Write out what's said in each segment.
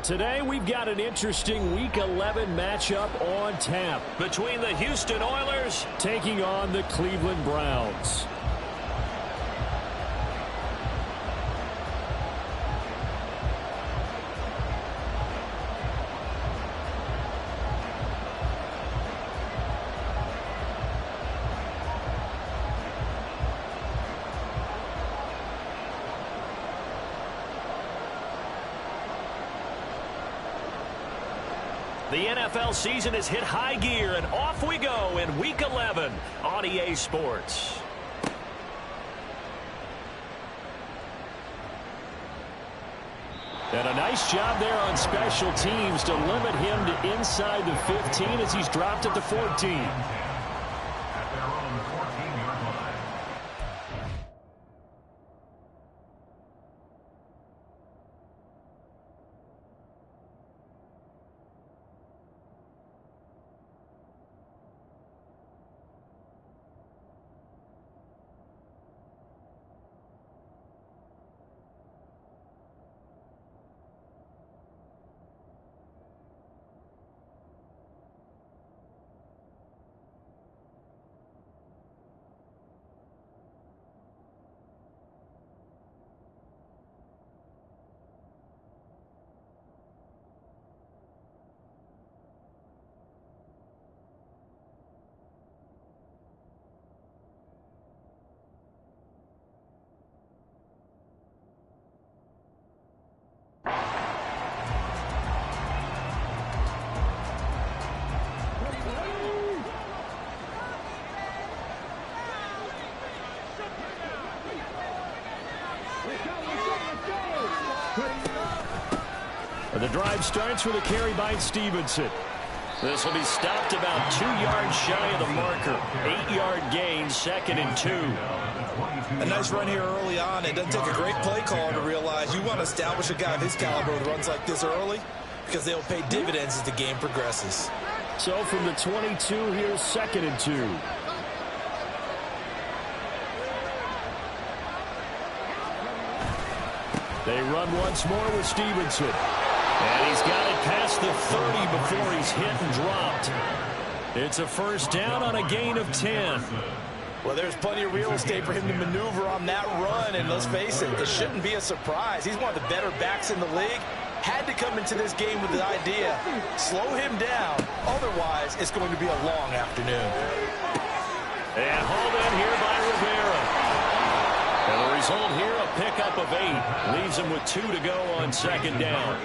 Today we've got an interesting Week 11 matchup on tap between the Houston Oilers taking on the Cleveland Browns. The NFL season has hit high gear, and off we go in Week 11 on EA Sports. And a nice job there on special teams to limit him to inside the 15 as he's dropped at the 14. The drive starts with a carry by Stevenson. This will be stopped about 2 yards shy of the marker. 8-yard gain, 2nd and 2. A nice run here early on. It doesn't take a great play caller to realize you want to establish a guy of his caliber who runs like this early because they'll pay dividends as the game progresses. So from the 22, here's 2nd and 2. They run once more with Stevenson. And he's got it past the 30 before he's hit and dropped. It's a first down on a gain of 10. Well, there's plenty of real estate for him to maneuver on that run. And let's face it, it shouldn't be a surprise. He's one of the better backs in the league. Had to come into this game with the idea, slow him down. Otherwise, it's going to be a long afternoon. And hauled in here by Rivera. And the result here, a pickup of 8. Leaves him with 2 to go on 2nd down.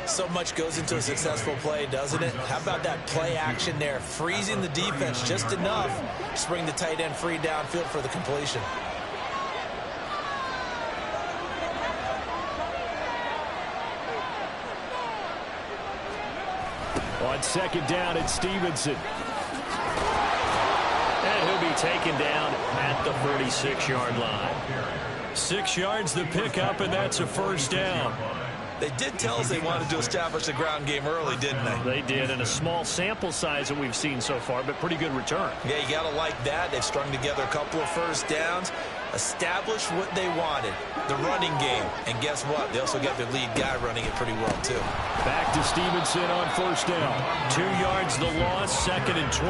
So much goes into a successful play, doesn't it? How about that play action there? Freezing the defense just enough to bring the tight end free downfield for the completion. On 2nd down, it's Stevenson. And he'll be taken down at the 36-yard line. 6 yards the pickup, and that's a first down. They did tell us they wanted to establish the ground game early, didn't they? They did, and a small sample size that we've seen so far, but pretty good return. Yeah, you got to like that. They've strung together a couple of first downs, established what they wanted, the running game. And guess what? They also got their lead guy running it pretty well, too. Back to Stevenson on first down. 2 yards the loss, 2nd and 12.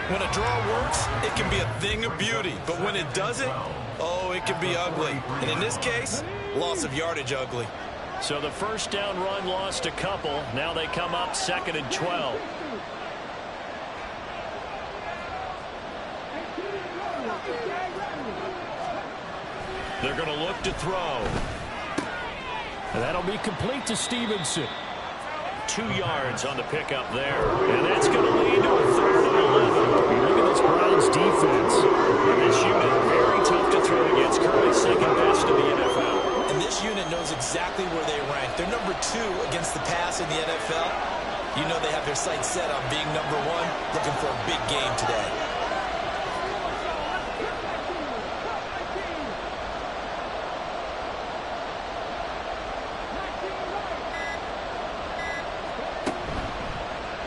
When a draw works, it can be a thing of beauty. But when it doesn't, oh, it can be ugly. And in this case, loss of yardage ugly. So the first down run lost a couple. Now they come up 2nd and 12. They're going to look to throw. And that'll be complete to Stevenson. 2 yards on the pickup there. And that's going to lead to a 3rd and 11. Look at this Browns defense. And this unit, very tough to throw against. Currently 2nd best in the NFL. And this unit knows exactly where they rank. They're number 2 against the pass in the NFL. You know they have their sights set on being number 1, looking for a big game today.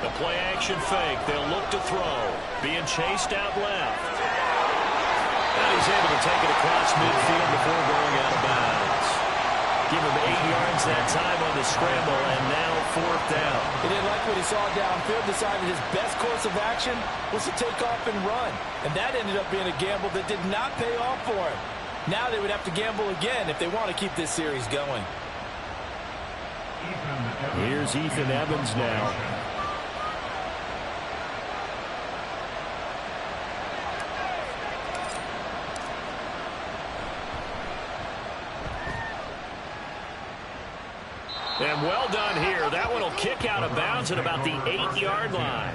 The play action fake. They'll look to throw. Being chased out left. And he's able to take it across midfield before going out of bounds. Give him 8 yards that time on the scramble, and now 4th down. He didn't like what he saw downfield, decided his best course of action was to take off and run. And that ended up being a gamble that did not pay off for him. Now they would have to gamble again if they want to keep this series going. Here's Ethan Evans now. And well done here. That one will kick out of bounds at about the 8-yard line.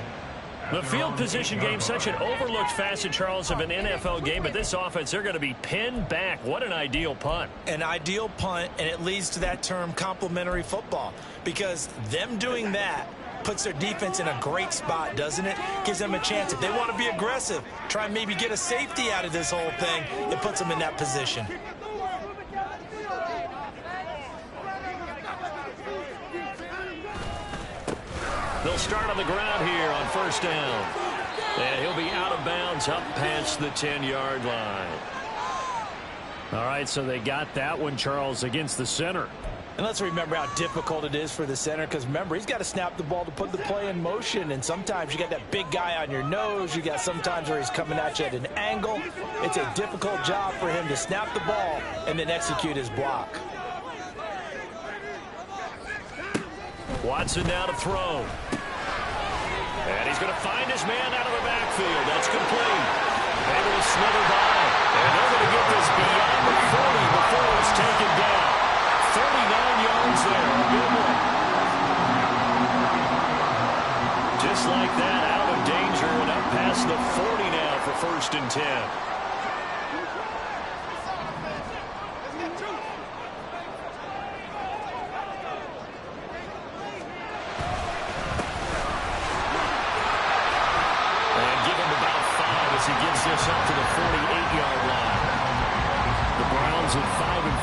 The field position game, such an overlooked facet, Charles, of an NFL game, but this offense, they're going to be pinned back. What an ideal punt. An ideal punt, and it leads to that term complementary football, because them doing that puts their defense in a great spot, doesn't it? Gives them a chance. If they want to be aggressive, try and maybe get a safety out of this whole thing, it puts them in that position. They'll start on the ground here on 1st down. And he'll be out of bounds up past the 10-yard line. All right, so they got that one, Charles, against the center. And let's remember how difficult it is for the center, because remember, he's got to snap the ball to put the play in motion, and sometimes you got that big guy on your nose. You got sometimes where he's coming at you at an angle. It's a difficult job for him to snap the ball and then execute his block. Watson now to throw. And he's going to find his man out of the backfield. That's complete. Able to slither by. And they're going to get this beyond the 40 before it's taken down. 39 yards there. A good one. Just like that, out of danger and up past the 40 now for 1st and 10. He gets this up to the 48-yard line. The Browns at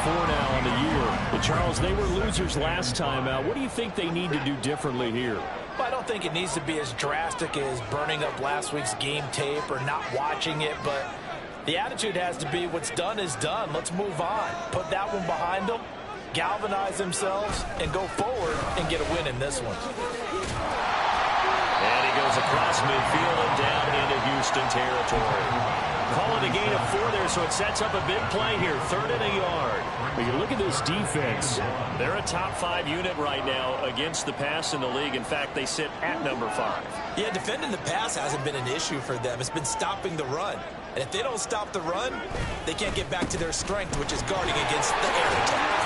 5-4 now on the year. But Charles, they were losers last time out. What do you think they need to do differently here? Well, I don't think it needs to be as drastic as burning up last week's game tape or not watching it, but the attitude has to be what's done is done. Let's move on. Put that one behind them, galvanize themselves, and go forward and get a win in this one. And he goes across midfield and down into Houston territory. Call it a gain of 4 there, so it sets up a big play here. 3rd and a yard. But you look at this defense. They're a top 5 unit right now against the pass in the league. In fact, they sit at number 5. Yeah, defending the pass hasn't been an issue for them. It's been stopping the run. And if they don't stop the run, they can't get back to their strength, which is guarding against the air attack.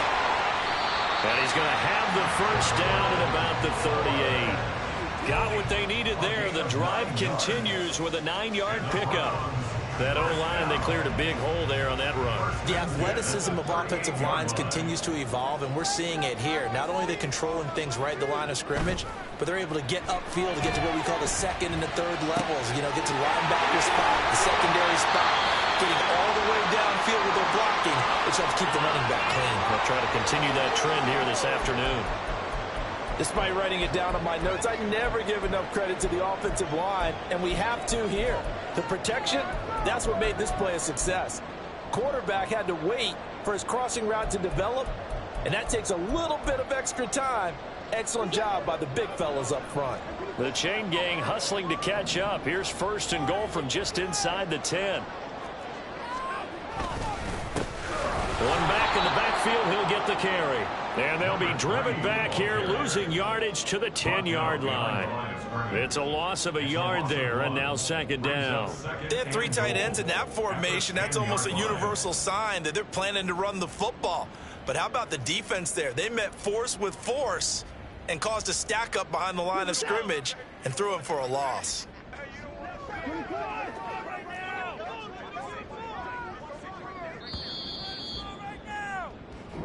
And he's going to have the 1st down at about the 38. Got what they needed there. The drive continues with a 9-yard pickup. That O-line, they cleared a big hole there on that run. The athleticism of offensive lines continues to evolve, and we're seeing it here. Not only are they controlling things right at the line of scrimmage, but they're able to get upfield to get to what we call the 2nd and the 3rd levels. You know, get to the linebacker spot, the secondary spot, getting all the way downfield with their blocking, which helps keep the running back clean. They'll try to continue that trend here this afternoon. Despite writing it down on my notes, I never give enough credit to the offensive line, and we have to here. The protection, that's what made this play a success. Quarterback had to wait for his crossing route to develop, and that takes a little bit of extra time. Excellent job by the big fellas up front. The chain gang hustling to catch up. Here's 1st and goal from just inside the 10. One back in the backfield, he'll get the carry. And they'll be driven back here, losing yardage to the 10-yard line. It's a loss of a yard there, and now 2nd down. They have 3 tight ends in that formation. That's almost a universal sign that they're planning to run the football. But how about the defense there? They met force with force and caused a stack up behind the line of scrimmage and threw him for a loss.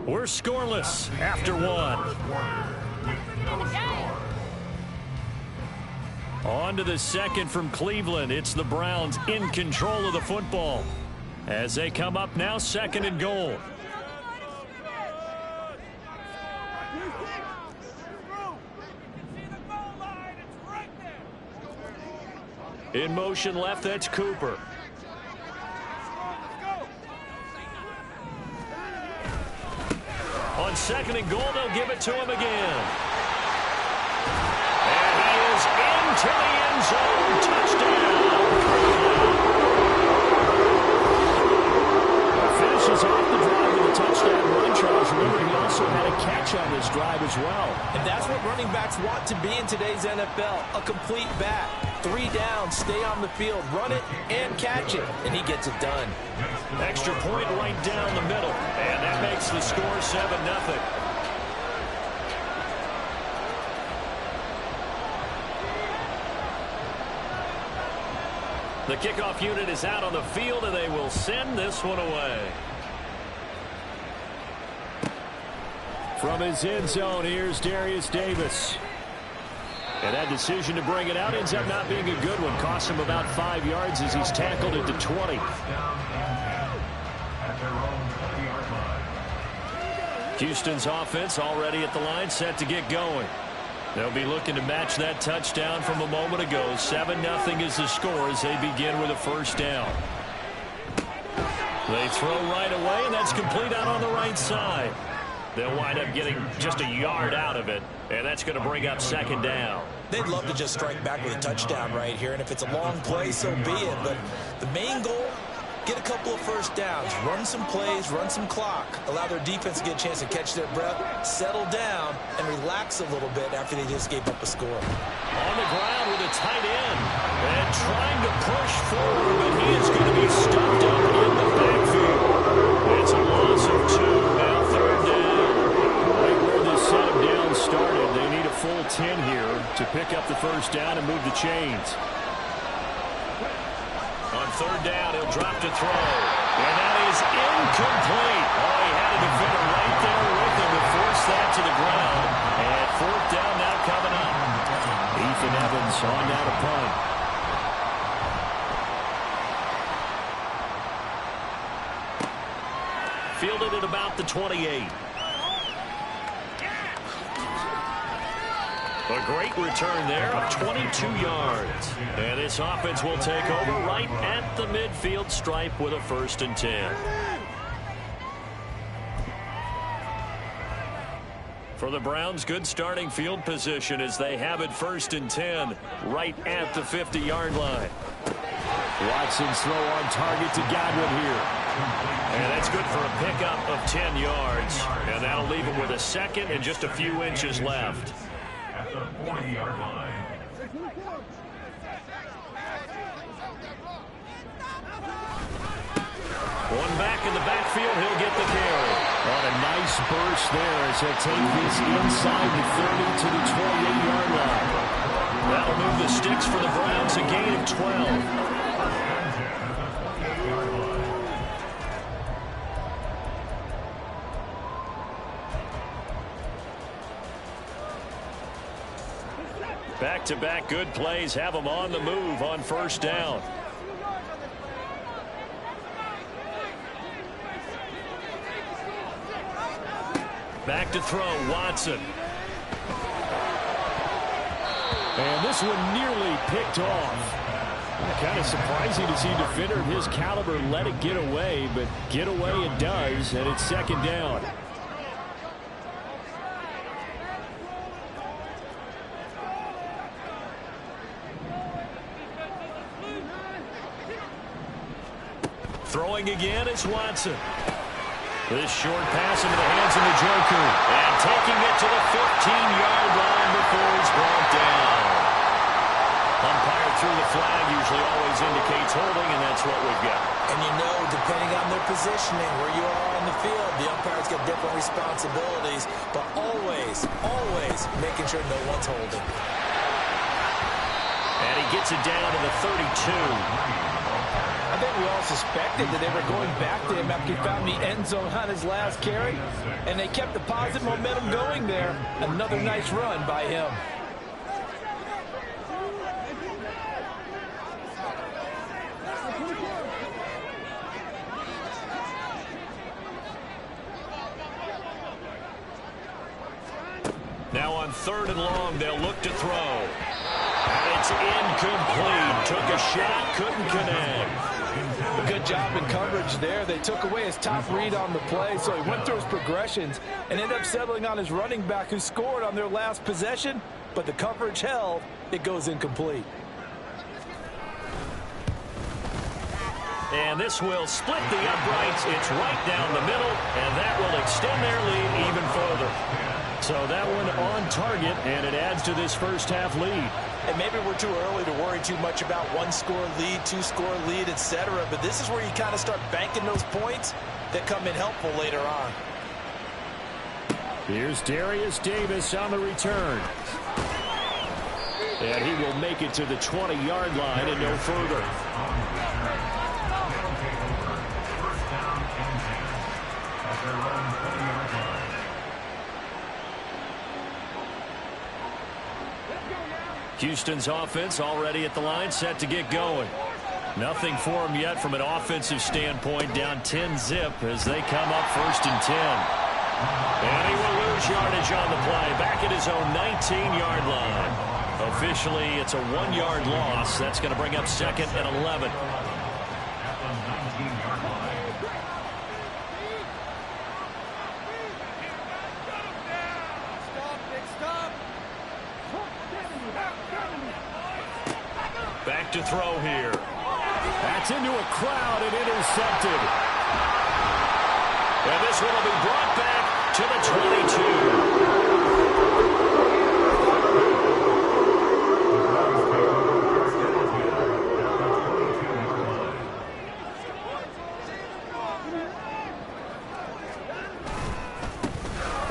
We're scoreless after 1. On to the 2nd from Cleveland. It's the Browns in control of the football as they come up now 2nd and goal. In motion left, that's Cooper. On On second and goal, they'll give it to him again. And he is into the end zone. Touchdown. Finishes off the drive with a touchdown run, Charles. Remember, he also had a catch on this drive as well. And that's what running backs want to be in today's NFL, a complete back. 3 downs, stay on the field, run it, and catch it, and he gets it done. Extra point right down the middle, and that makes the score 7-0. The kickoff unit is out on the field, and they will send this one away. From his end zone, here's Darius Davis. And that decision to bring it out ends up not being a good one. Costs him about 5 yards as he's tackled at the 20. Houston's offense already at the line, set to get going. They'll be looking to match that touchdown from a moment ago. 7-0 is the score as they begin with a first down. They throw right away, and that's complete out on the right side. They'll wind up getting just a yard out of it, and that's going to bring up second down. They'd love to just strike back with a touchdown right here, and if it's a long play, so be it. But the main goal, get a couple of first downs, run some plays, run some clock, allow their defense to get a chance to catch their breath, settle down, and relax a little bit after they just gave up a score. On the ground with a tight end, and trying to push forward, but he is going to be stuffed up in the backfield. It's a loss of 2, now third down. Right where this set of downs started, they need a full 10 here to pick up the first down and move the chains. On third down, he'll drop to throw. And that is incomplete. Oh, he had a defender right there with him to force that to the ground. And fourth down now coming up. Ethan Evans on down to punt. Fielded at about the 28. A great return there of 22 yards. And this offense will take over right at the midfield stripe with a 1st and 10. For the Browns, good starting field position as they have it 1st and 10 right at the 50-yard line. Watson's throw on target to Godwin here. And that's good for a pickup of 10 yards. And that'll leave him with a second and just a few inches left. At the 40-yard line. One back in the backfield, he'll get the carry. On a nice burst there as he'll take this inside the 30 to the 28-yard line. That'll move the sticks for the Browns, a gain of 12. Back-to-back good plays have them on the move on first down. Back to throw, Watson. And this one nearly picked off. Kind of surprising to see a defender of his caliber let it get away, but get away it does, and it's second down. Throwing again is Watson. This short pass into the hands of the Joker. And taking it to the 15-yard line before he's brought down. Umpire threw the flag, usually always indicates holding, and that's what we've got. And you know, depending on their positioning, where you are on the field, the umpire's got different responsibilities, but always making sure no one's holding. And he gets it down to the 32. I think we all suspected that they were going back to him after he found the end zone on his last carry, and they kept the positive momentum going there. Another nice run by him. Now on 3rd and long, they'll look to throw. And it's incomplete. Took a shot, couldn't connect. Good job in coverage there. They took away his top read on the play, so he went through his progressions and ended up settling on his running back who scored on their last possession, but the coverage held. It goes incomplete. And this will split the uprights. It's right down the middle, and that will extend their lead even further. So that one on target, and it adds to this first half lead. And maybe we're too early to worry too much about 1-score lead, 2-score lead, etc. But this is where you kind of start banking those points that come in helpful later on. Here's Darius Davis on the return. And he will make it to the 20-yard line and no further. Houston's offense already at the line, set to get going. Nothing for them yet from an offensive standpoint, down 10-zip as they come up 1st and 10. And he will lose yardage on the play, back at his own 19-yard line. Officially, it's a 1-yard loss. That's going to bring up 2nd and 11. Back to throw here. That's into a crowd and intercepted. And this one will be brought back to the 22.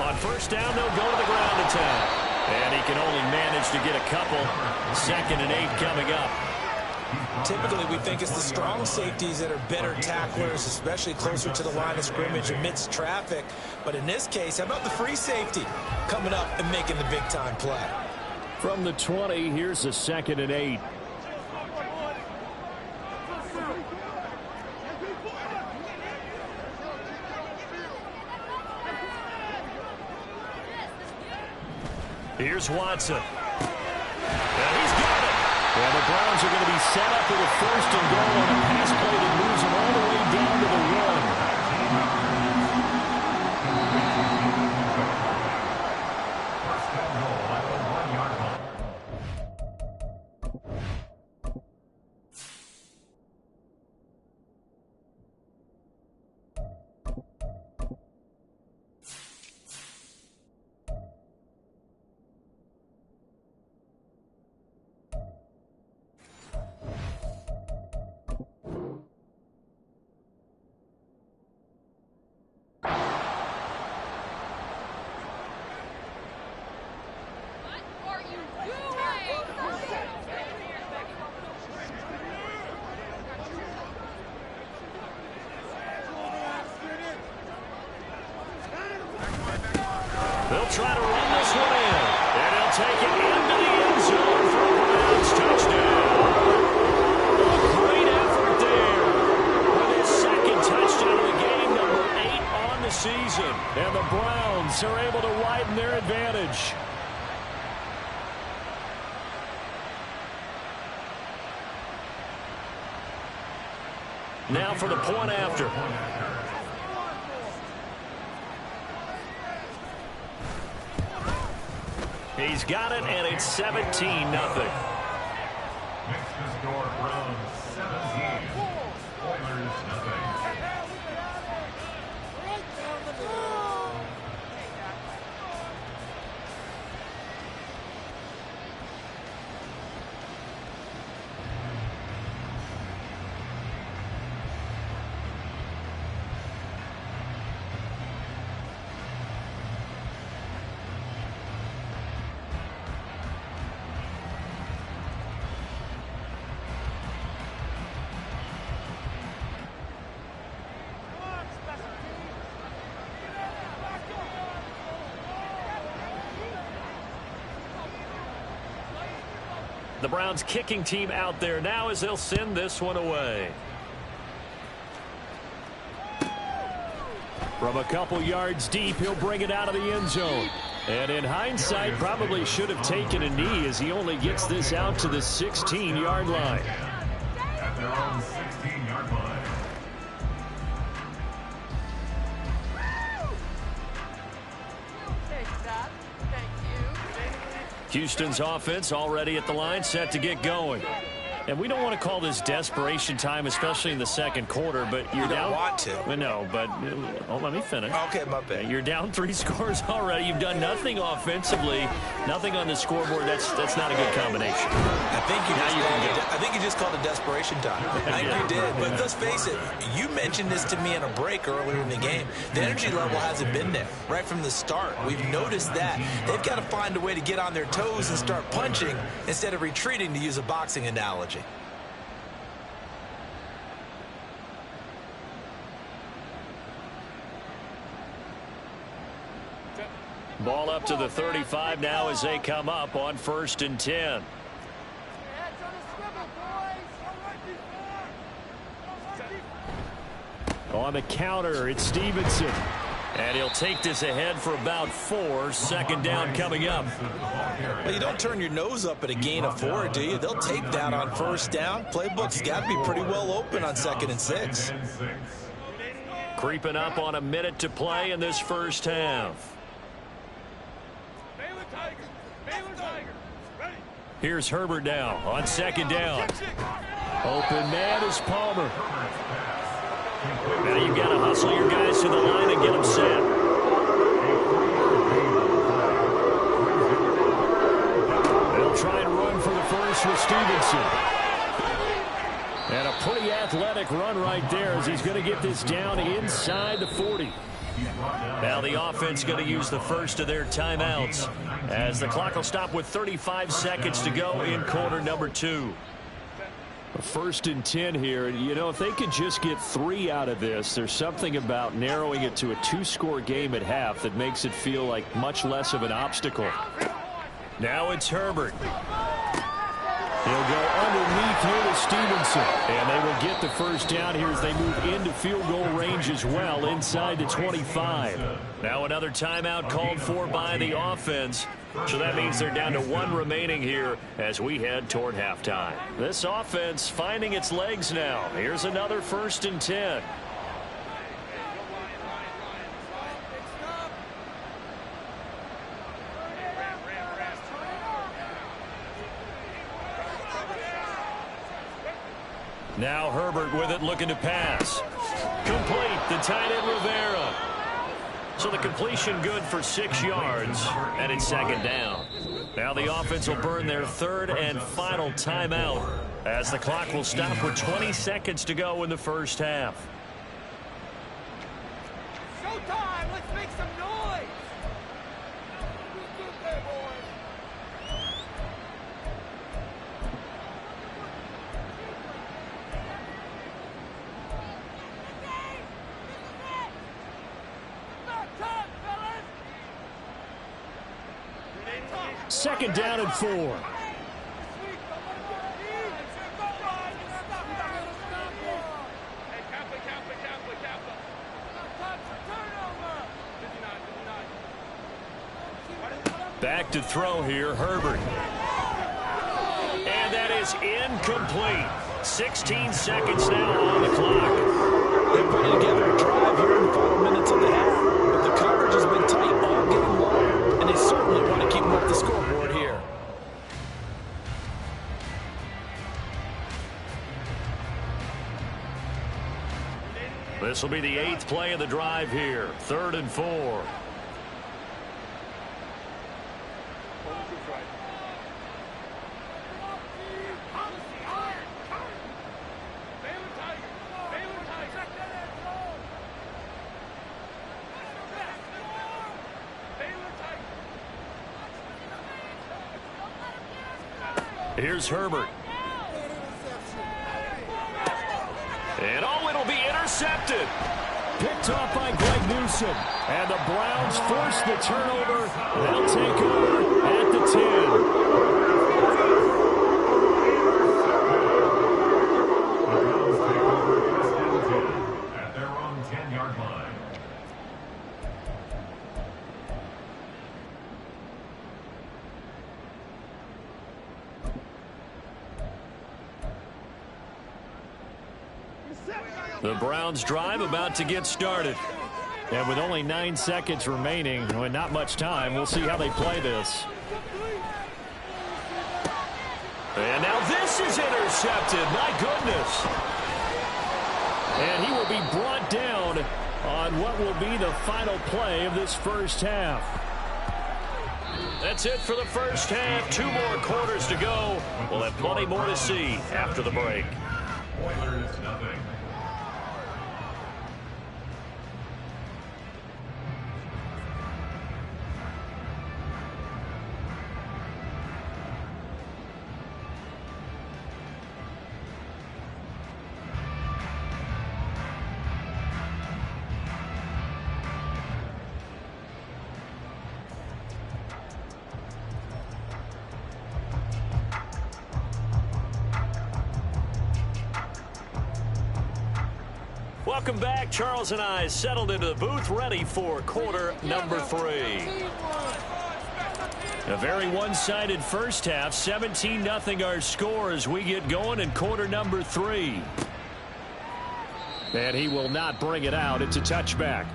On 1st down, they'll go to the ground attack. And he can only manage to get a couple. 2nd and 8 coming up. Typically, we think it's the strong safeties that are better tacklers, especially closer to the line of scrimmage amidst traffic. But in this case, how about the free safety coming up and making the big-time play? From the 20, here's a 2nd and 8. Here's Watson. And he's got it. And the Browns are going to be set up with a 1st and goal on a pass play that moves them all the way down to the 1. They'll try to run this one in. And he'll take it into the end zone for a Browns touchdown. A great effort there. With his 2nd touchdown of the game, number 8 on the season. And the Browns are able to widen their advantage. Now for the point after. He's got it, and it's 17-0. Makes the score Browns 17, Oilers nothing. The Browns kicking team out there now as they'll send this one away. From a couple yards deep, he'll bring it out of the end zone. And in hindsight, probably should have taken a knee as he only gets this out to the 16-yard line. At their own 16-yard line. Houston's offense already at the line, set to get going. And we don't want to call this desperation time, especially in the second quarter, but you're you down. Don't want to. No, but let me finish. Okay, my bad. You're down 3 scores already. You've done nothing offensively, nothing on the scoreboard. That's not a good combination. I think you just called it desperation time. I think you did. But let's face it, you mentioned this to me in a break earlier in the game. The energy level hasn't been there right from the start. We've noticed that. They've got to find a way to get on their toes and start punching instead of retreating, to use a boxing analogy. Ball up to the 35 now as they come up on 1st and 10. On the counter, it's Stevenson. And he'll take this ahead for about 4. Second down coming up. Well, you don't turn your nose up at a gain of 4, do you? They'll take that on 1st down. Playbook's got to be pretty well open on 2nd and 6. Creeping up on a minute to play in this first half. Here's Herbert now on 2nd down. Open man is Palmer. Now you've got to hustle your guys to the line and get them set. They'll try and run for the first with Stevenson. And a pretty athletic run right there as he's going to get this down inside the 40. Now the offense going to use the first of their timeouts as the clock will stop with 35 seconds to go in quarter number 2. 1st and 10 here. You know, if they could just get 3 out of this, there's something about narrowing it to a 2-score game at half that makes it feel like much less of an obstacle. Now it's Herbert. He'll go underneath here to Stevenson. And they will get the first down here as they move into field goal range as well inside the 25. Now another timeout called for by the offense. So that means they're down to 1 remaining here as we head toward halftime. This offense finding its legs now. Here's another 1st and 10. Now Herbert with it, looking to pass. Complete, the tight end Rivera. So the completion good for 6 yards, and it's 2nd down. Now the offense will burn their 3rd and final timeout as the clock will stop with 20 seconds to go in the first half. Showtime! Let's make some noise! Second down and 4. Back to throw here, Herbert. And that is incomplete. 16 seconds now on the clock. They're putting together a drive here in the final minutes of the half. But the coverage has been tight all game long, and they certainly want to keep them off the scoreboard here. This will be the 8th play of the drive here. 3rd and 4. Here's Herbert. And it'll be intercepted. Picked off by Greg Newsom. And the Browns force the turnover. They'll take over at the 10. At their own 10-yard line. The Browns drive about to get started. And with only 9 seconds remaining, and not much time, we'll see how they play this. And now this is intercepted. My goodness. And he will be brought down on what will be the final play of this first half. That's it for the first half. 2 more quarters to go. We'll have plenty more to see after the break. Oilers nothing. Welcome back. Charles and I settled into the booth, ready for quarter number 3. A very one-sided first half. 17-0 our score as we get going in quarter number 3. And he will not bring it out. It's a touchback.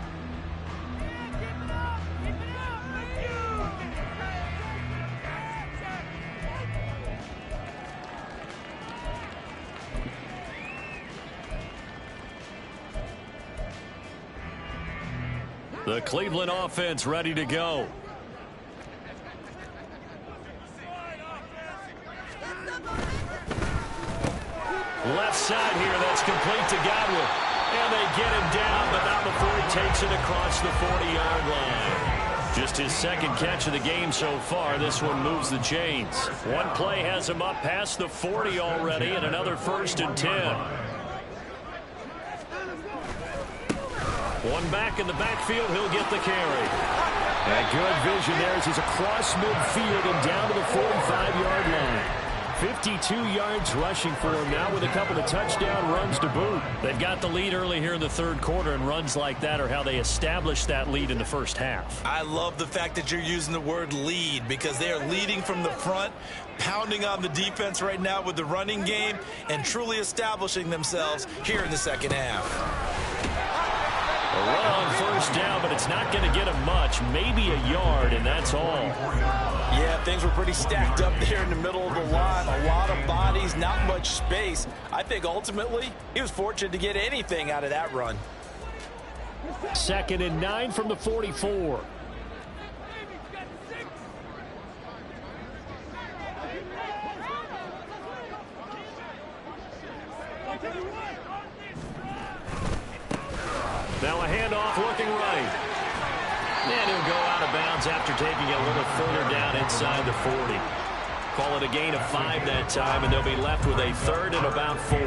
The Cleveland offense ready to go. Left side here, that's complete to Godwin. And they get him down, but not before he takes it across the 40-yard line. Just his second catch of the game so far. This one moves the chains. One play has him up past the 40 already, and another 1st and 10. One back in the backfield, he'll get the carry. And good vision there as he's across midfield and down to the 45-yard line. 52 yards rushing for him now with a couple of touchdown runs to boot. They've got the lead early here in the 3rd quarter, and runs like that are how they establish that lead in the first half. I love the fact that you're using the word lead because they are leading from the front, pounding on the defense right now with the running game, and truly establishing themselves here in the second half. A run on 1st down, but it's not going to get him much. Maybe a yard, and that's all. Yeah, things were pretty stacked up there in the middle of the line. A lot of bodies, not much space. I think ultimately he was fortunate to get anything out of that run. 2nd and 9 from the 44. Now a handoff looking right. And he'll go out of bounds after taking it a little further down inside the 40. Call it a gain of 5 that time, and they'll be left with a 3rd and about 4.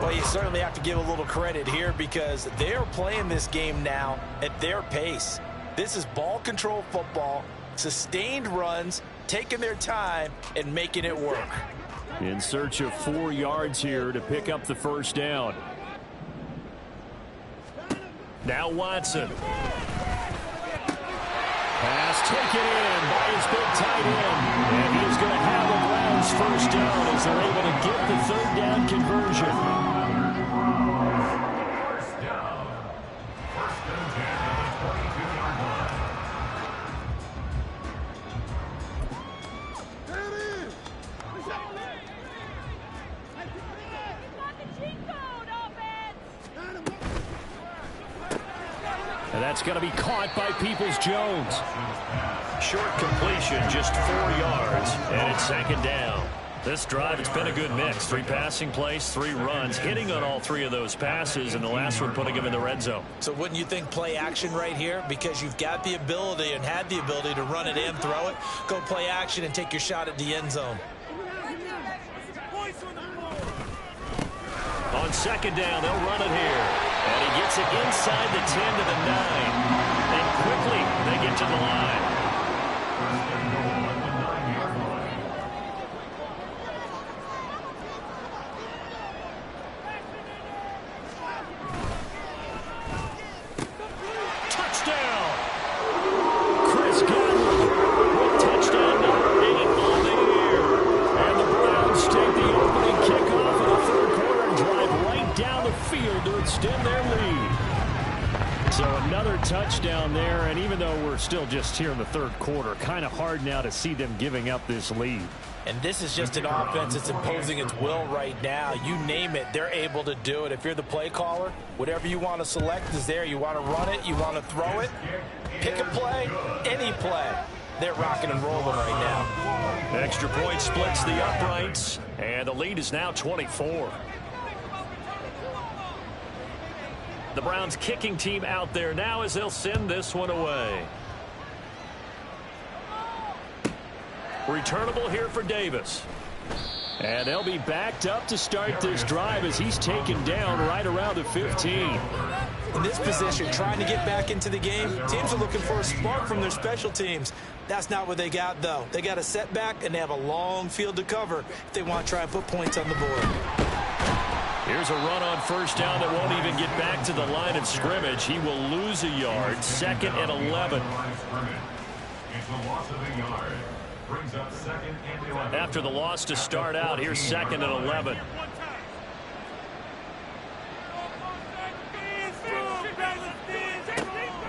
Well, you certainly have to give a little credit here because they're playing this game now at their pace. This is ball control football, sustained runs, taking their time, and making it work. In search of 4 yards here to pick up the 1st down. Now Watson. Pass taken in by his big tight end. And he's going to have the Browns 1st down as they're able to get the 3rd down conversion. 1st down. 1st and 10 on the 22-yard line. And that's going to be caught by Peoples-Jones. Short completion, just 4 yards, and it's 2nd down. This drive, it's been a good mix. 3 passing plays, 3 runs, hitting on all 3 of those passes, and the last one putting him in the red zone. So wouldn't you think play action right here? Because you've got the ability and had the ability to run it in, throw it, go play action, and take your shot at the end zone. On 2nd down, they'll run it here. And he gets it inside the 10 to the 9. And quickly, they get to the line. Touchdown! Chris Godwin with touchdown number 8 on the year. And the Browns take the opening kickoff of the 3rd quarter and drive right down the field to its another touchdown there, and even though we're still just here in the third quarter, kind of hard now to see them giving up this lead. And this is just an offense that's imposing its will right now. You name it, they're able to do it. If you're the play caller, whatever you want to select is there. You want to run it, you want to throw it, pick a play, any play. They're rocking and rolling right now. Extra point splits the uprights, and the lead is now 24. The Browns kicking team out there now as they'll send this one away. Returnable here for Davis. And they'll be backed up to start this drive as he's taken down right around the 15. In this position, trying to get back into the game, teams are looking for a spark from their special teams. That's not what they got, though. They got a setback, and they have a long field to cover if they want to try and put points on the board. Here's a run on first down that won't even get back to the line of scrimmage. He will lose a yard. 2nd and 11. It's a loss of a yard. Brings up 2nd and 11. After the loss to start out, here's 2nd and 11.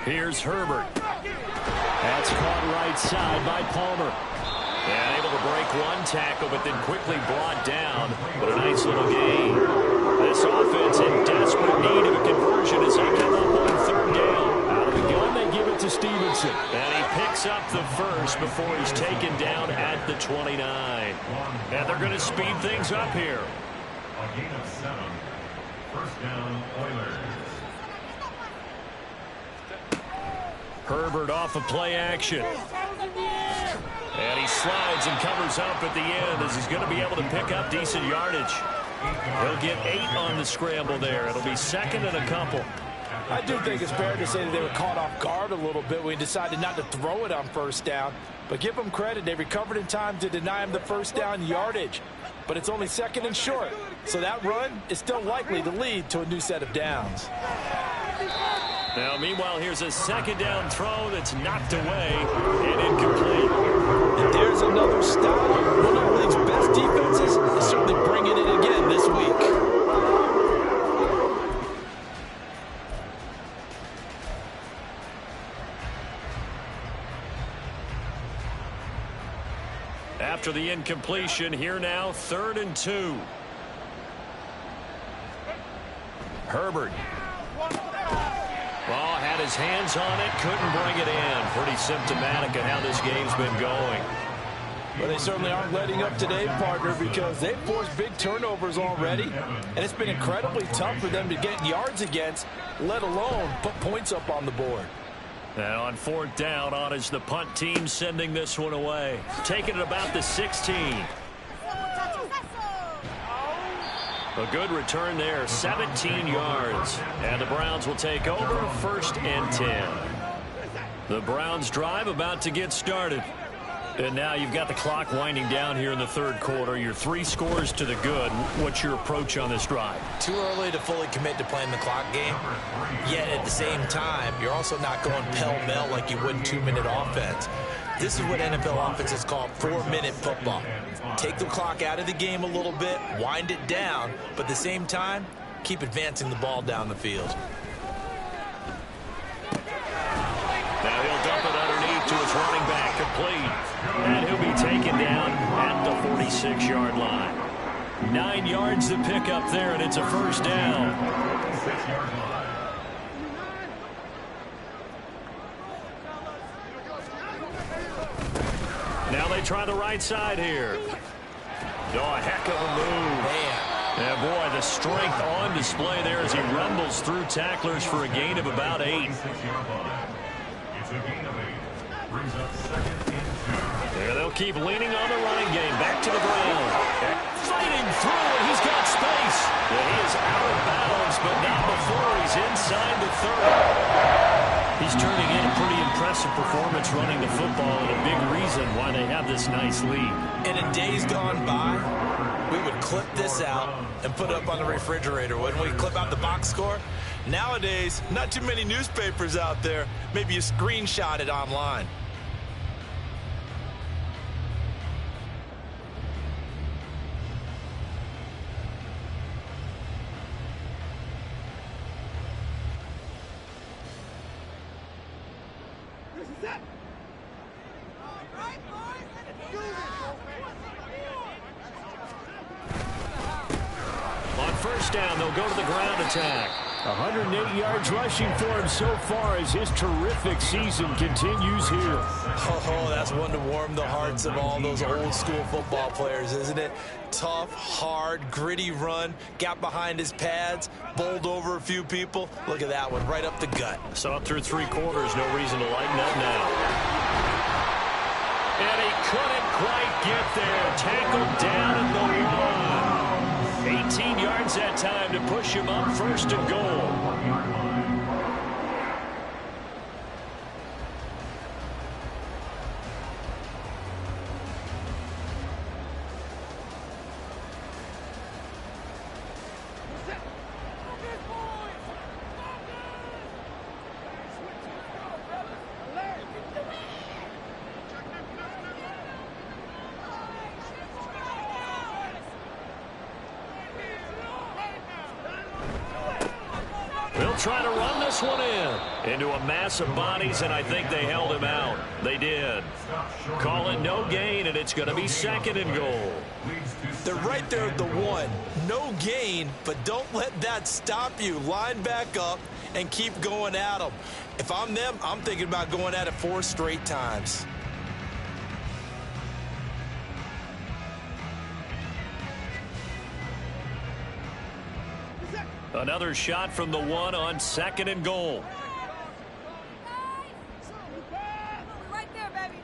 Here's Herbert. That's caught right side by Palmer. And able to break one tackle, but then quickly brought down. But a nice little gain. This offense in desperate need of a conversion as they come up on 3rd down. Out of the gun, they give it to Stevenson. And he picks up the first before he's taken down at the 29. And they're going to speed things up here. A gain of 7. First down, Oilers. Herbert off of play action. And he slides and covers up at the end as he's going to be able to pick up decent yardage. He'll get 8 on the scramble there. It'll be 2nd and a couple. I do think it's fair to say that they were caught off guard a little bit when he decided not to throw it on first down. But give them credit. They recovered in time to deny him the first down yardage. But it's only 2nd and short. So that run is still likely to lead to a new set of downs. Now, meanwhile, here's a 2nd down throw that's knocked away and incomplete. And there's another stop. One of the league's best defenses is certainly bringing it again this week. After the incompletion, here now, 3rd and 2. Herbert. Well, had his hands on it, couldn't bring it in. Pretty symptomatic of how this game's been going. But they certainly aren't letting up today, partner, because they've forced big turnovers already. And it's been incredibly tough for them to get yards against, let alone put points up on the board. Now on 4th down, on is the punt team sending this one away. Taking it about the 16. A good return there, 17 yards. And the Browns will take over, 1st and 10. The Browns drive about to get started. And now you've got the clock winding down here in the 3rd quarter. You're 3 scores to the good. What's your approach on this drive? Too early to fully commit to playing the clock game. Yet at the same time, you're also not going pell-mell like you would in 2-minute offense. This is what NFL offenses call 4-minute football. Take the clock out of the game a little bit, wind it down, but at the same time, keep advancing the ball down the field. Now he'll dump it underneath to his running back, complete. And he'll be taken down at the 46-yard line. 9 yards to pick up there, and it's a 1st down. 6-yard line. Now they try the right side here. Oh, a heck of a move. Man. Yeah, boy, the strength on display there as he rumbles through tacklers for a gain of about 8. 6-yard line. It's a gain of 8. Brings up 2nd and 2. Yeah, they'll keep leaning on the running game. Back to the ground. Fighting through, and he's got space. Yeah, he is out of bounds, but not before he's inside the 30. He's turning in a pretty impressive performance running the football, and a big reason why they have this nice lead. And in days gone by, we would clip this out and put it up on the refrigerator, wouldn't we? Clip out the box score. Nowadays, not too many newspapers out there. Maybe you screenshot it online. On first down, they'll go to the ground attack. 108 yards rushing for him so far as his terrific season continues here. Oh, that's one to warm the hearts of all those old school football players, isn't it? Tough, hard, gritty run, got behind his pads, bowled over a few people. Look at that one, right up the gut. Saw it through 3 quarters, no reason to lighten up now. And he couldn't quite get there. Tackled down at the 1. 18 yards that time to push him up, first and goal. They'll try to run this one into a mass of bodies, and I think they held him out. They did. Call it no gain, and it's going to be second and goal. They're right there at the 1. No gain, but don't let that stop you. Line back up and keep going at them. If I'm them, I'm thinking about going at it 4 straight times. Another shot from the 1 on second and goal. Right there, baby.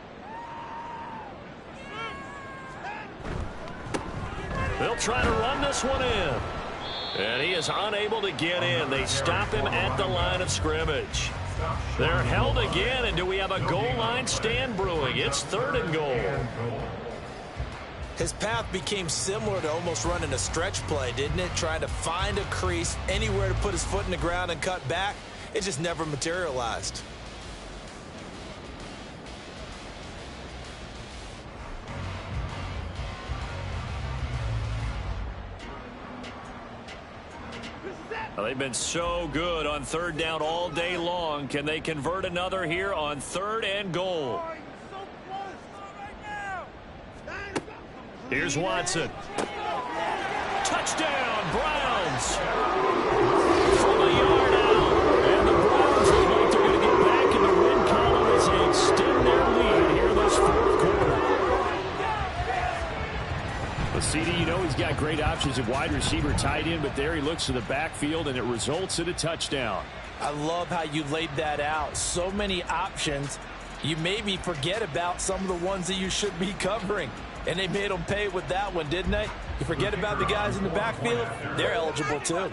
They'll try to run this one in. And he is unable to get in. They stop him at the line of scrimmage. They're held again, and do we have a goal line stand brewing? It's third and goal. His path became similar to almost running a stretch play, didn't it? Trying to find a crease, anywhere to put his foot in the ground and cut back. It just never materialized. Well, they've been so good on third down all day long. Can they convert another here on third and goal? Here's Watson. Touchdown, Browns. From a yard out. And the Browns look like they're going to get back in the win column as they extend their lead here this fourth quarter. Well, CD, you know he's got great options at wide receiver, tight end, but there he looks to the backfield, and it results in a touchdown. I love how you laid that out. So many options. You maybe forget about some of the ones that you should be covering. And they made them pay with that one, didn't they? You forget about the guys in the backfield, they're eligible too.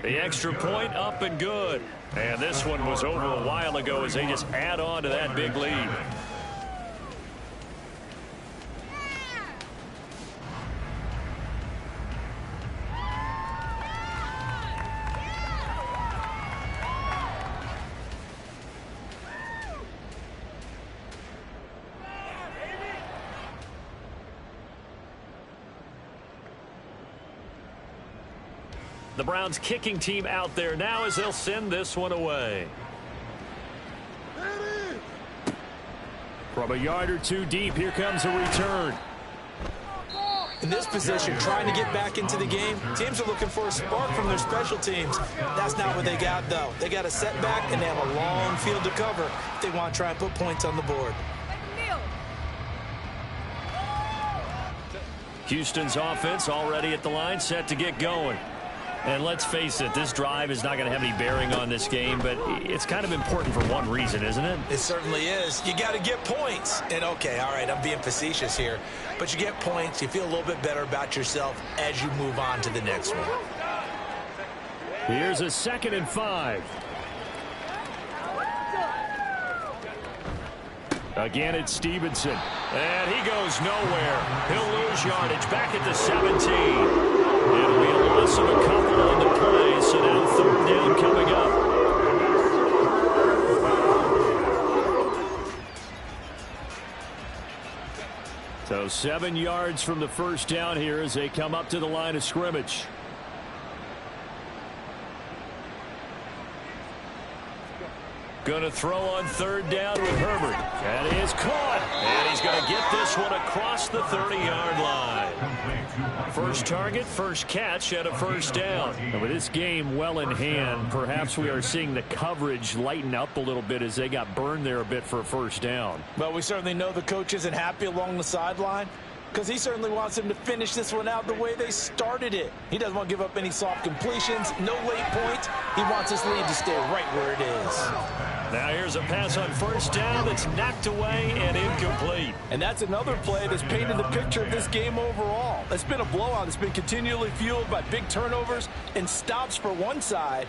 The extra point up and good. And this one was over a while ago as they just add on to that big lead. The Browns kicking team out there now as they'll send this one away. From a yard or two deep, here comes a return. In this position, trying to get back into the game, teams are looking for a spark from their special teams. That's not what they got, though. They got a setback, and they have a long field to cover if they want to try and put points on the board. Houston's offense already at the line, set to get going. And let's face it, this drive is not going to have any bearing on this game, but it's kind of important for one reason, isn't it? It certainly is. You got to get points. And, okay, all right, I'm being facetious here. But you get points, you feel a little bit better about yourself as you move on to the next one. Here's a 2nd and 5. Again, it's Stevenson. And he goes nowhere. He'll lose yardage back at the 17. It'll be a loss of a couple on the play, so now third down coming up. So 7 yards from the first down here as they come up to the line of scrimmage. Going to throw on third down with Herbert. That is caught. And he's going to get this one across the 30-yard line. First target, first catch at a first down. And with this game well in hand, perhaps we are seeing the coverage lighten up a little bit as they got burned there a bit for a first down. Well, we certainly know the coach isn't happy along the sideline because he certainly wants them to finish this one out the way they started it. He doesn't want to give up any soft completions, no late points. He wants his lead to stay right where it is. Now here's a pass on first down that's knocked away and incomplete. And that's another play that's painted the picture of this game overall. It's been a blowout. It's been continually fueled by big turnovers and stops for one side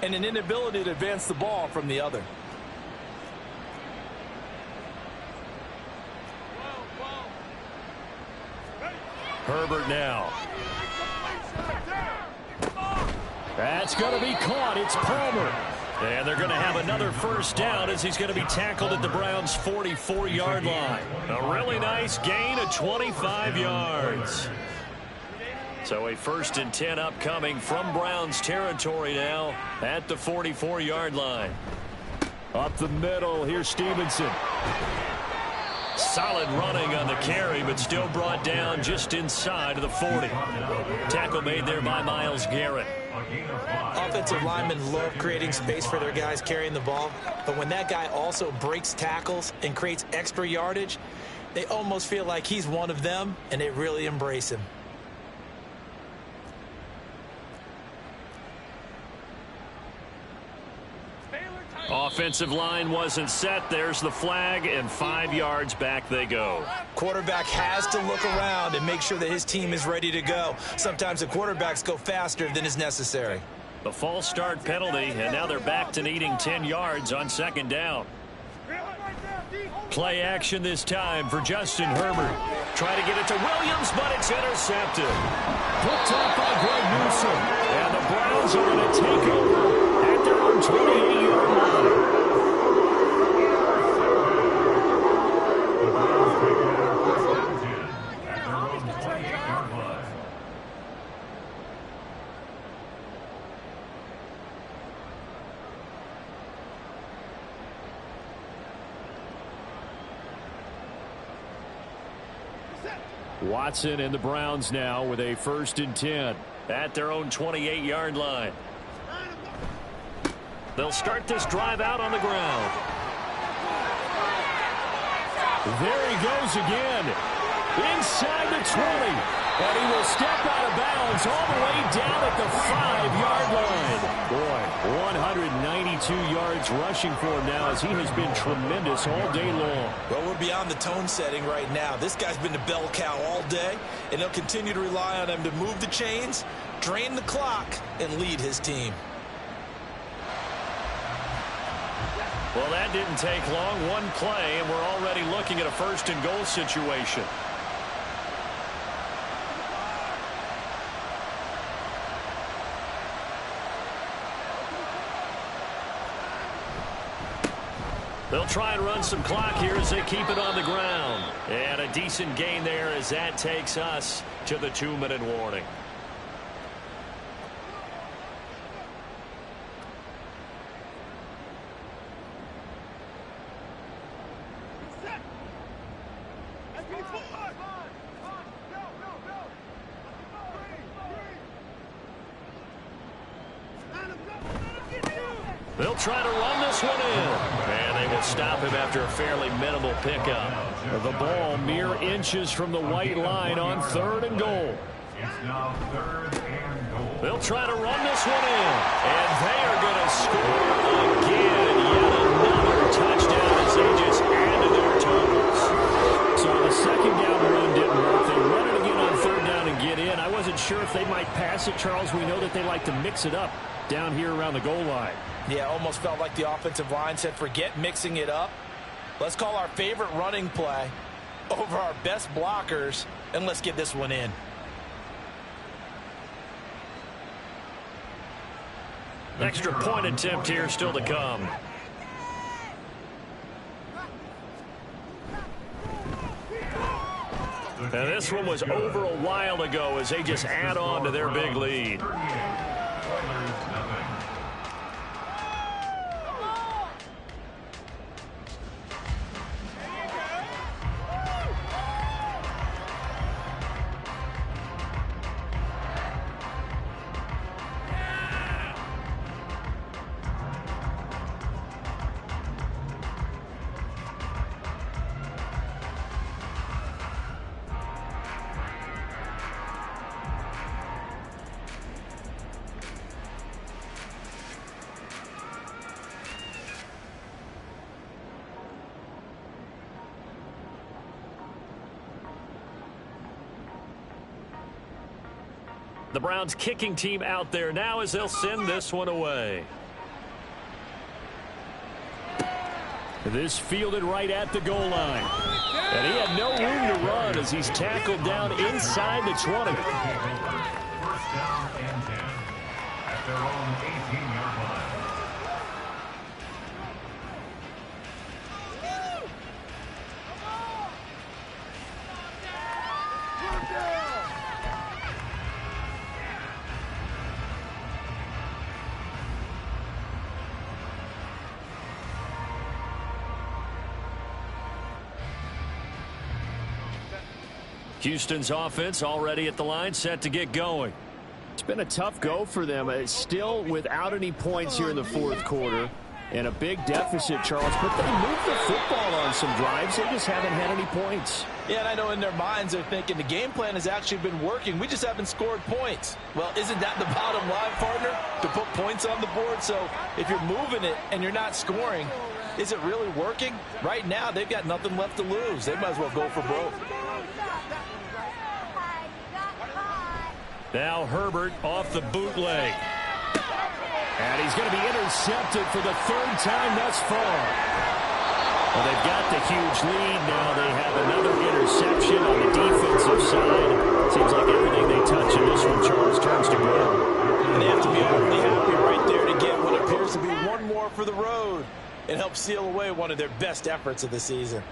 and an inability to advance the ball from the other. Herbert now. That's going to be caught. It's Palmer. And they're going to have another first down as he's going to be tackled at the Browns' 44-yard line. A really nice gain of 25 yards. So a 1st and 10 upcoming from Browns territory now at the 44-yard line. Up the middle, here's Stevenson. Solid running on the carry, but still brought down just inside of the 40. Tackle made there by Myles Garrett. Offensive linemen love creating space for their guys carrying the ball, but when that guy also breaks tackles and creates extra yardage, they almost feel like he's one of them, and they really embrace him. Offensive line wasn't set. There's the flag, and 5 yards back they go. Quarterback has to look around and make sure that his team is ready to go. Sometimes the quarterbacks go faster than is necessary. The false start penalty, and now they're back to needing 10 yards on second down. Play action this time for Justin Herbert. Try to get it to Williams, but it's intercepted. Picked up by Greg Newsome. And the Browns are going to take over at their own 28-yard line. Watson and the Browns now with a 1st and 10 at their own 28-yard line. They'll start this drive out on the ground. There he goes again. Inside the 20. And he will step out of bounds all the way down at the 5-yard line. Boy, 192 yards rushing for him now as he has been tremendous all day long. Well, we're beyond the tone setting right now. This guy's been the bell cow all day, and they'll continue to rely on him to move the chains, drain the clock, and lead his team. Well, that didn't take long. One play, and we're already looking at a 1st and goal situation. They'll try and run some clock here as they keep it on the ground. And a decent gain there as that takes us to the 2-minute warning. They'll try to run this one in. And they will stop him after a fairly minimal pickup. The ball mere inches from the white line on 3rd and goal. It's now 3rd and goal. They'll try to run this one in. And they are going to score again. Yet another touchdown as they just added their totals. So the second down run didn't work. They run it again on 3rd down and get in. I wasn't sure if they might pass it, Charles. We know that they like to mix it up down here around the goal line. Yeah, almost felt like the offensive line said, forget mixing it up. Let's call our favorite running play over our best blockers, and let's get this one in. Extra point attempt here still to come. the And this one was over a while ago as they just add on to their big lead. 38. Oilers, nothing. The Browns kicking team out there now as they'll send this one away. This fielded right at the goal line. And he had no room to run as he's tackled down inside the 20. First down and 10 at their own 18-yard line. Houston's offense already at the line, set to get going. It's been a tough go for them. It's still without any points here in the fourth quarter. And a big deficit, Charles. But they moved the football on some drives. They just haven't had any points. Yeah, and I know in their minds they're thinking the game plan has actually been working. We just haven't scored points. Well, isn't that the bottom line, partner? To put points on the board. So if you're moving it and you're not scoring, is it really working? Right now, they've got nothing left to lose. They might as well go for broke. Now Herbert off the bootleg. And he's going to be intercepted for the third time thus far. Well, they've got the huge lead. Now they have another interception on the defensive side. Seems like everything they touch in this one, Charles, turns to ground. And they have to be awfully happy right there to get what appears to be one more for the road and help seal away one of their best efforts of the season.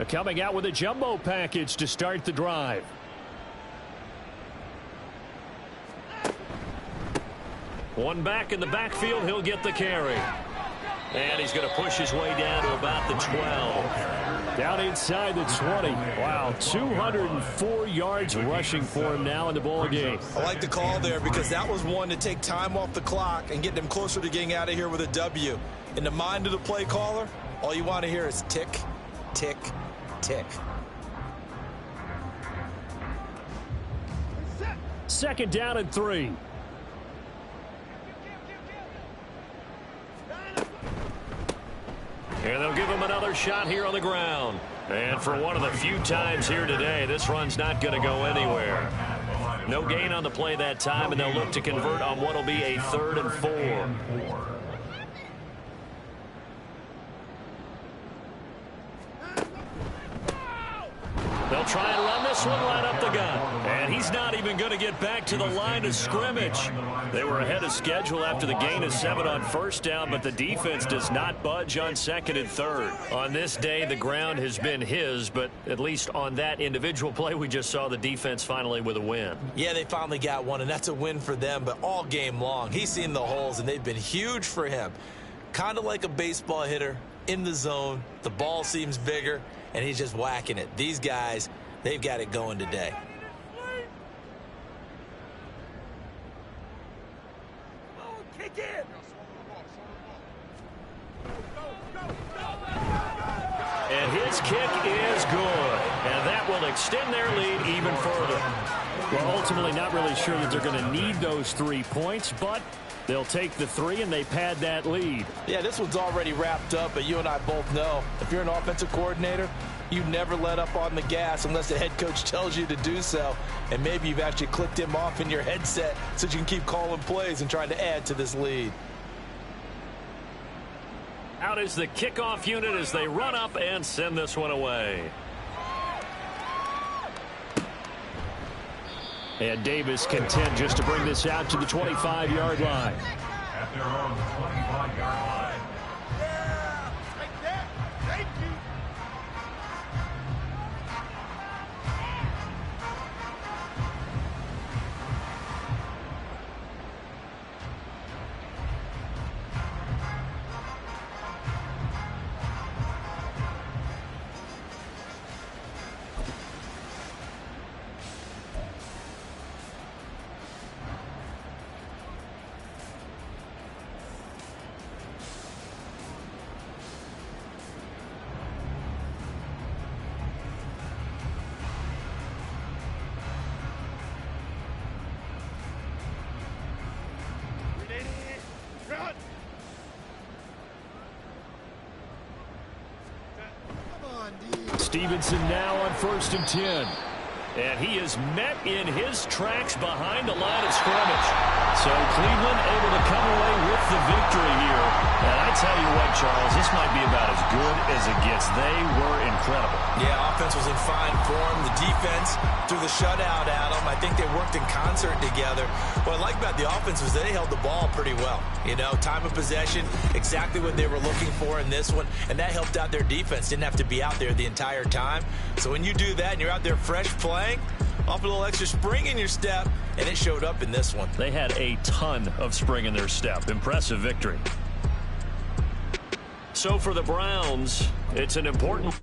Coming out with a jumbo package to start the drive. One back in the backfield, he'll get the carry. And he's going to push his way down to about the 12. Down inside the 20. Wow, 204 yards rushing for him now in the ball game. I like the call there because that was one to take time off the clock and get them closer to getting out of here with a W. In the mind of the play caller, all you want to hear is tick, tick, tick. Second down and 3. And they'll give him another shot here on the ground. And for one of the few times here today, this run's not going to go anywhere. No gain on the play that time, and they'll look to convert on what will be a 3rd and 4. They'll try and run this one right up the gut. And he's not even going to get back to the line of scrimmage. They were ahead of schedule after the gain of 7 on first down, but the defense does not budge on 2nd and 3rd. On this day, the ground has been his, but at least on that individual play, we just saw the defense finally with a win. Yeah, they finally got one, and that's a win for them, but all game long, he's seen the holes, and they've been huge for him. Kind of like a baseball hitter in the zone. The ball seems bigger, and he's just whacking it. These guys, they've got it going today. And his kick is good. And that will extend their lead even further. Well, ultimately not really sure that they're going to need those 3 points, but they'll take the 3 and they pad that lead. Yeah, this one's already wrapped up, but you and I both know if you're an offensive coordinator, you never let up on the gas unless the head coach tells you to do so. And maybe you've actually clicked him off in your headset so you can keep calling plays and trying to add to this lead. Out is the kickoff unit as they run up and send this one away. And Davis content just to bring this out to the 25-yard line. their own 25-yard line. Yeah, take that. Thank you. Stevenson now on 1st and 10. And he is met in his tracks behind the line of scrimmage. So Cleveland able to come away with the victory here. And I tell you what, Charles, this might be about as good as it gets. They were incredible. Yeah, offense was in fine form. The defense threw the shutout at them. I think they worked in concert together. What I like about the offense was they held the ball pretty well. You know, time of possession, exactly what they were looking for in this one. And that helped out their defense. Didn't have to be out there the entire time. So when you do that and you're out there fresh playing, off a little extra spring in your step, and it showed up in this one. They had a ton of spring in their step. Impressive victory. So for the Browns, it's an important